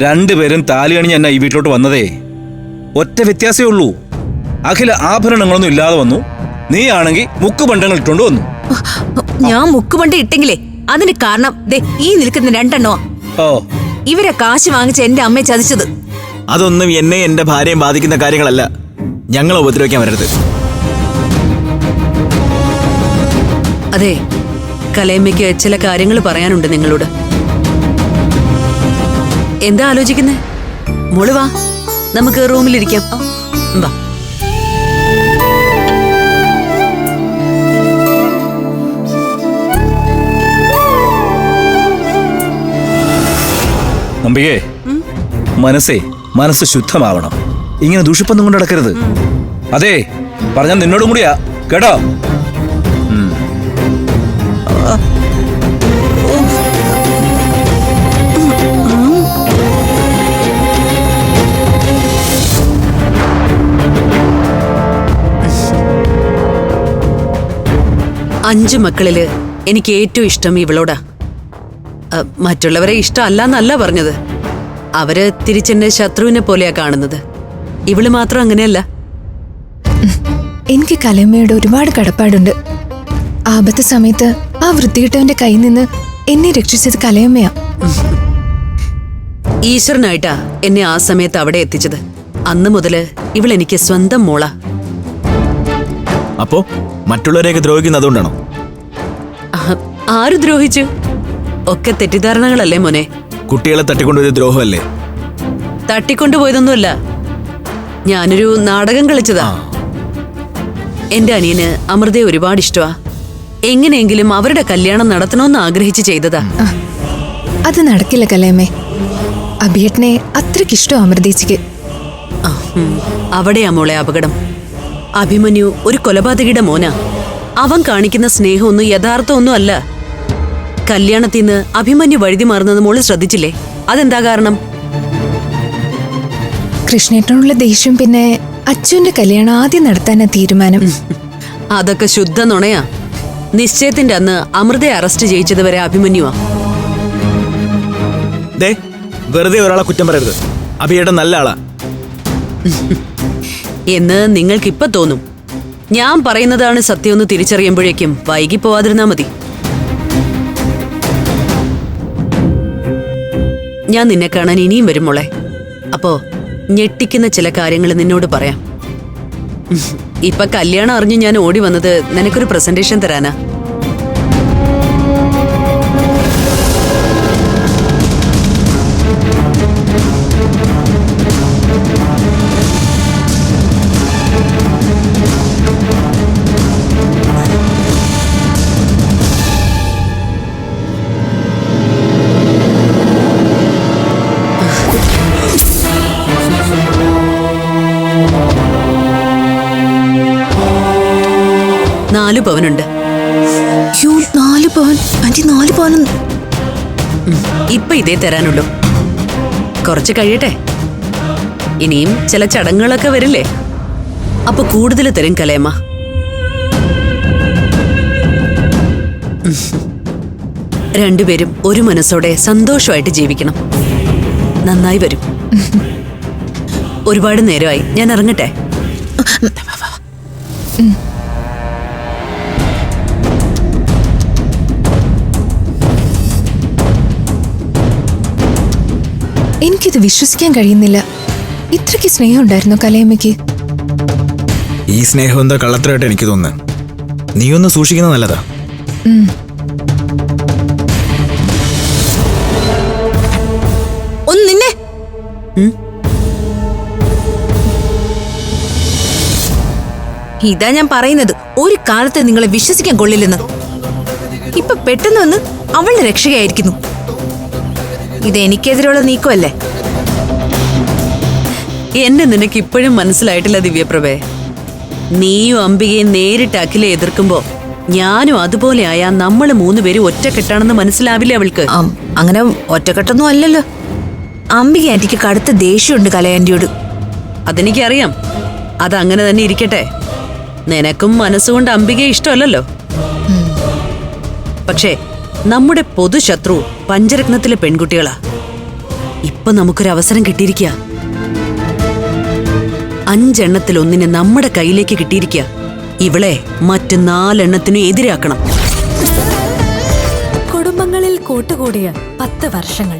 രണ്ടുപേരും താലി അണിഞ്ഞ് എന്നെ ഈ വീട്ടിലോട്ട് വന്നതേ ഒറ്റ വ്യത്യാസമേ ഉള്ളൂ. അഖില ആഭരണങ്ങളൊന്നും ഇല്ലാതെ വന്നു, നീ ആണെങ്കിൽ മുക്കുപണ്ടങ്ങൾ ഇട്ടുകൊണ്ട് വന്നു. ഞാൻ മുക്കുപണ്ട് ഇട്ടെങ്കിലേ അതിന് കാരണം ദേ ഈ നിൽക്കുന്ന രണ്ടെണ്ണോ. ഓ, ഇവരെ കാശ് വാങ്ങിച്ച് എന്റെ അമ്മയെ ചതിച്ചത്. അതൊന്നും എന്നെ എന്റെ ഭാര്യയും ബാധിക്കുന്ന കാര്യങ്ങളല്ല. ഞങ്ങളെ ഉപദ്രവിക്കാൻ വരരുത്. അതെ, കലയമ്മയ്ക്ക് ചില കാര്യങ്ങൾ പറയാനുണ്ട് നിങ്ങളോട്. എന്താ ആലോചിക്കുന്നേ? മോള് വാ, നമുക്ക് റൂമിലിരിക്കാം. വാ. അമ്പികേ, മനസ്സ് ശുദ്ധമാവണം. ഇങ്ങനെ ദൂഷിപ്പൊന്നും കൊണ്ട് നടക്കരുത്. അതെ, പറഞ്ഞാൽ നിന്നോടും കൂടിയാ, കേട്ടോ? അഞ്ചു മക്കളില് എനിക്ക് ഏറ്റവും ഇഷ്ടം ഇവളോടാ. മറ്റുള്ളവരെ ഇഷ്ടമല്ലെന്നല്ല പറഞ്ഞത്. അവര് തിരിച്ചെന്നെ ശത്രുവിനെ പോലെയാ കാണുന്നത്. ഇവള് മാത്രം അങ്ങനെയല്ല. എനിക്ക് കലയമ്മയോട് ഒരുപാട് കടപ്പാടുണ്ട്. ആപത്ത് സമയത്ത് ആ വൃത്തികെട്ടവന്റെ കയ്യിൽ നിന്ന് എന്നെ രക്ഷിച്ചത് കലയമ്മയാ. ഈശ്വരനായിട്ടാ എന്നെ ആ സമയത്ത് അവിടെ എത്തിച്ചത്. അന്ന് മുതല് ഇവളെനിക്ക് സ്വന്തം മോളാ. അപ്പോ മറ്റുള്ളവരെയൊക്കെ ദ്രോഹിക്കുന്നത് അതുകൊണ്ടാണോ? ആര് ദ്രോഹിച്ചു? ഒക്കെ തെറ്റിദ്ധാരണകളല്ലേ മോനെ. കുട്ടികളെ തട്ടിക്കൊണ്ടുപോയത് ദ്രോഹമല്ലേ? തട്ടിക്കൊണ്ടുപോയതൊന്നുമല്ല, ഞാനൊരു നാടകം കളിച്ചതാ. എന്റെ അനിയന് അമൃതയെ ഒരുപാട് ഇഷ്ടമാ. എങ്ങനെയെങ്കിലും അവരുടെ കല്യാണം നടത്തണമെന്ന് ആഗ്രഹിച്ച് ചെയ്തതാ. അത് നടക്കില്ല കലയമ്മേ. അഭിയേട്ടനെ അത്രയ്ക്കിഷ്ടം അമൃതേച്ചിക്ക്. അവിടെയാ മോളെ അപകടം. അഭിമന്യു ഒരു കൊലപാതകിയുടെ മോനാ. അവൻ കാണിക്കുന്ന സ്നേഹമൊന്നും യഥാർത്ഥമൊന്നും അല്ല. കല്യാണത്തിന്ന് അഭിമന്യു വഴുതി മാറുന്നത് മോള് ശ്രദ്ധിച്ചില്ലേ? അതെന്താ കാരണം? കൃഷ്ണേട്ടനുള്ള ദേഷ്യം, പിന്നെ അച്ഛന്റെ കല്യാണം ആദ്യം നടത്താനാ തീരുമാനം. അതൊക്കെ ശുദ്ധ നുണയാ. നിശ്ചയത്തിന്റെ അന്ന് അമൃതയെ അറസ്റ്റ് ചെയ്യിച്ചത് വരെ അഭിമന്യുവാ. വെറുതെ ഒരാളെ കുറ്റം പറയരുത്. അഭിയേട്ടൻ നല്ല ആളാ എന്ന് നിങ്ങൾക്കിപ്പൊ തോന്നും. ഞാൻ പറയുന്നതാണ് സത്യമെന്ന് തിരിച്ചറിയുമ്പോഴേക്കും വൈകി പോവാതിരുന്നാ മതി. ഞാൻ നിന്നെ കാണാൻ ഇനിയും വരും മോളെ. അപ്പോ ഞെട്ടിക്കുന്ന ചില കാര്യങ്ങൾ നിന്നോട് പറയാം. ഇപ്പൊ കല്യാണം അറിഞ്ഞ് ഞാൻ ഓടി വന്നത് നിനക്കൊരു പ്രസന്റേഷൻ തരാനാ. നാല് പവനുണ്ട്. 4 പവൻ? ആന്റി 4 പവൻ? ഇപ്പൊ ഇതേ തരാനുള്ളൂ. കുറച്ച് കഴിയട്ടെ, ഇനിയും ചില ചടങ്ങുകളൊക്കെ വരില്ലേ. അപ്പൊ കൂടുതൽ തരും കലയമ്മ. രണ്ടുപേരും ഒരു മനസ്സോടെ സന്തോഷമായിട്ട് ജീവിക്കണം. നന്നായി വരും. ഒരുപാട് നേരമായി, ഞാൻ ഇറങ്ങട്ടെ. എനിക്കിത് വിശ്വസിക്കാൻ കഴിയുന്നില്ല. ഇത്രയ്ക്ക് സ്നേഹം ഉണ്ടായിരുന്നോ കലയമ്മയ്ക്ക്? ഈ സ്നേഹം എന്താ കള്ളത്തരമായിട്ട് എനിക്ക് തോന്നുന്നത്. നീ ഒന്ന് സൂക്ഷിക്കുന്നത് നല്ലതാ. ഒന്ന് നിന്നെ. ഇതാ ഞാൻ പറയുന്നത്, ഒരു കാലത്ത് നിങ്ങളെ വിശ്വസിക്കാൻ കൊള്ളില്ലെന്ന്. ഇപ്പൊ പെട്ടെന്ന് വന്ന് അവളുടെ രക്ഷകയായിരിക്കുന്നു. ഇത് എനിക്കെതിരെയുള്ള നീക്കമല്ലേ? എന്നെ നിനക്ക് ഇപ്പോഴും മനസ്സിലായിട്ടില്ല ദിവ്യപ്രഭേ. നീയും അംബികയും നേരിട്ട് അഖിലെ എതിർക്കുമ്പോ ഞാനും അതുപോലെ ആയാ നമ്മള് 3 പേരും ഒറ്റക്കെട്ടാണെന്ന് മനസ്സിലാവില്ലേ അവൾക്ക്? അങ്ങനെ ഒറ്റക്കെട്ടൊന്നും അല്ലല്ലോ. അംബിക ആന്റിക്ക് കടുത്ത ദേഷ്യമുണ്ട് കലയാന്റിയോട്. അതെനിക്കറിയാം. അതങ്ങനെ തന്നെ ഇരിക്കട്ടെ. നിനക്കും മനസ്സുകൊണ്ട് അംബികയെ ഇഷ്ടമല്ലല്ലോ. പക്ഷേ നമ്മുടെ പൊതുശത്രു പഞ്ചരത്നത്തിലെ പെൺകുട്ടികളാ. ഇപ്പൊ നമുക്കൊരു അവസരം കിട്ടിയിരിക്കുക. 5 എണ്ണത്തിൽ ഒന്നിനെ നമ്മുടെ കയ്യിലേക്ക് കിട്ടിയിരിക്കുക. ഇവളെ മറ്റ് 4 എണ്ണത്തിനും എതിരാക്കണം. കുടുംബങ്ങളിൽ കൂട്ടുകൂടിയ 10 വർഷങ്ങൾ